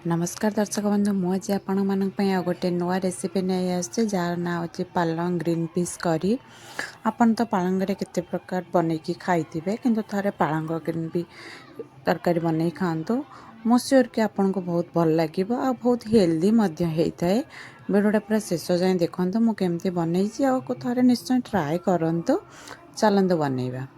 नमस्कार दर्शक बंधु मुझे आपण मानी आ गोटे नुआ रेसिपी नहीं आसছে जार ना होची पालंग ग्रीन पीस करी। आपन तो पालंग रे केते प्रकार बनैकी खाइथिबे किंतु थारे पालंग ग्रीन पी तरकारी बनै खांतो। मो श्योर कि आपन को बहुत भल लागिबो आ बहुत हेल्दी मध्य हेइथाए। वीडियोटा पूरा शेष जाए देखंतु मु केमती बनैछि आ को थारे निश्चय ट्राई करंतु। चलंतु बनैबा।